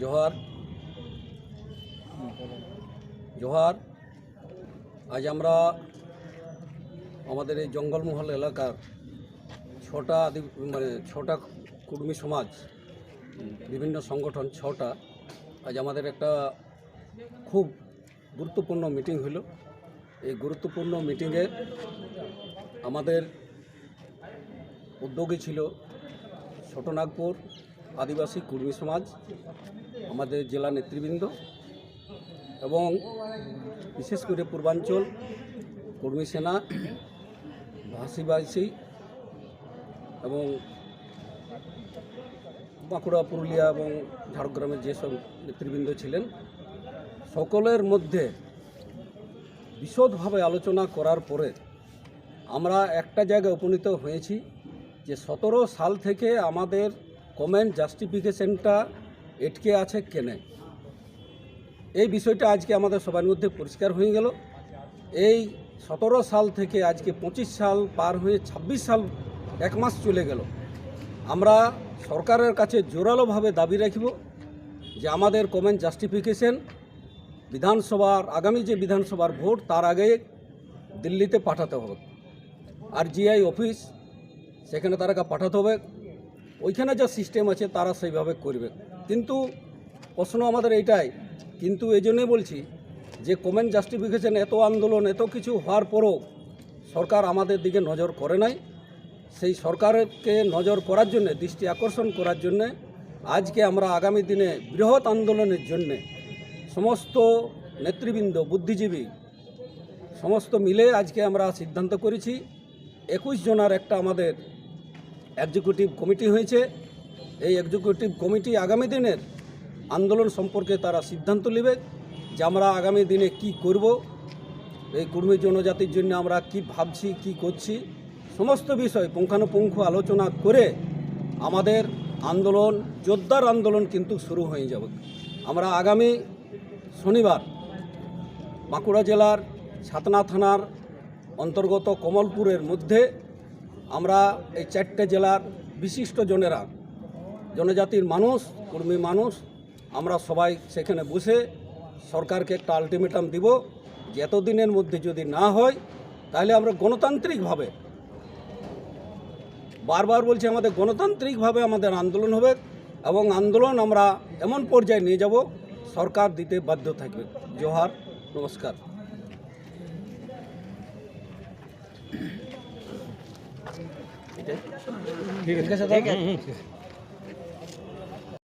জোহার জোহার আজ আমরা আমাদের এই জঙ্গলমহল এলাকার ছটা কুর্মী সমাজ বিভিন্ন সংগঠন ছটা আজ আমাদের একটা খুব গুরুত্বপূর্ণ মিটিং হলো। এই গুরুত্বপূর্ণ মিটিংয়ে আমাদের উদ্যোগী ছিল ছোটনাগপুর আদিবাসী কুর্মী সমাজ, আমাদের জেলা নেতৃবৃন্দ এবং বিশেষ করে পূর্বাঞ্চল কর্মী সেনা, ভাষীবাসী এবং বাঁকুড়া, পুরুলিয়া এবং ঝাড়গ্রামের যেসব নেতৃবৃন্দ ছিলেন, সকলের মধ্যে বিশদভাবে আলোচনা করার পরে আমরা একটা জায়গায় উপনীত হয়েছি যে 17 সাল থেকে আমাদের কমেন্ট জাস্টিফিকেশনটা এটকে আছে কেন। এই বিষয়টা আজকে আমাদের সবার মধ্যে পরিষ্কার হয়ে গেল। এই 17 সাল থেকে আজকে 25 সাল পার হয়ে 26 সাল, এক মাস চলে গেল। আমরা সরকারের কাছে জোরালোভাবে দাবি রাখব যে আমাদের কমেন্ট জাস্টিফিকেশন বিধানসভার আগামী যে বিধানসভার ভোট তার আগে দিল্লিতে পাঠাতে হবে। আর জিআই অফিস সেখানে তারাকে পাঠাতে হবে, ওইখানে যা সিস্টেম আছে তারা সেইভাবে করবে। কিন্তু প্রশ্ন আমাদের এইটাই, কিন্তু এই জন্যই বলছি যে কমেন্ট জাস্টিফিকেশন এত আন্দোলন এত কিছু হওয়ার পরও সরকার আমাদের দিকে নজর করে নাই। সেই সরকারকে নজর করার জন্যে, দৃষ্টি আকর্ষণ করার জন্যে আজকে আমরা আগামী দিনে বৃহৎ আন্দোলনের জন্যে সমস্ত নেতৃবৃন্দ, বুদ্ধিজীবী সমস্ত মিলে আজকে আমরা সিদ্ধান্ত করেছি 21 জনের একটা আমাদের এক্সিকিউটিভ কমিটি হয়েছে। এই এক্সিকিউটিভ কমিটি আগামী দিনের আন্দোলন সম্পর্কে তারা সিদ্ধান্ত নেবে যে আমরা আগামী দিনে কি করব, এই কুর্মী জনজাতির জন্য আমরা কি ভাবছি, কি করছি, সমস্ত বিষয় পুঙ্খানুপুঙ্খ আলোচনা করে আমাদের আন্দোলন, জোরদার আন্দোলন কিন্তু শুরু হয়ে যাবে। আমরা আগামী শনিবার বাঁকুড়া জেলার ছাতনা থানার অন্তর্গত কমলপুরের মধ্যে আমরা এই 4টে জেলার বিশিষ্ট জনেরা, জনজাতির মানুষ, কর্মী মানুষ, আমরা সবাই সেখানে বসে সরকারকে একটা আলটিমেটাম দিব যে এতদিনের মধ্যে যদি না হয় তাহলে আমরা গণতান্ত্রিকভাবে, বারবার বলছি, আমাদের গণতান্ত্রিকভাবে আমাদের আন্দোলন হবে এবং আন্দোলন আমরা এমন পর্যায়ে নিয়ে যাব সরকার দিতে বাধ্য থাকবে। জোহার, নমস্কার। ঠিক আছে।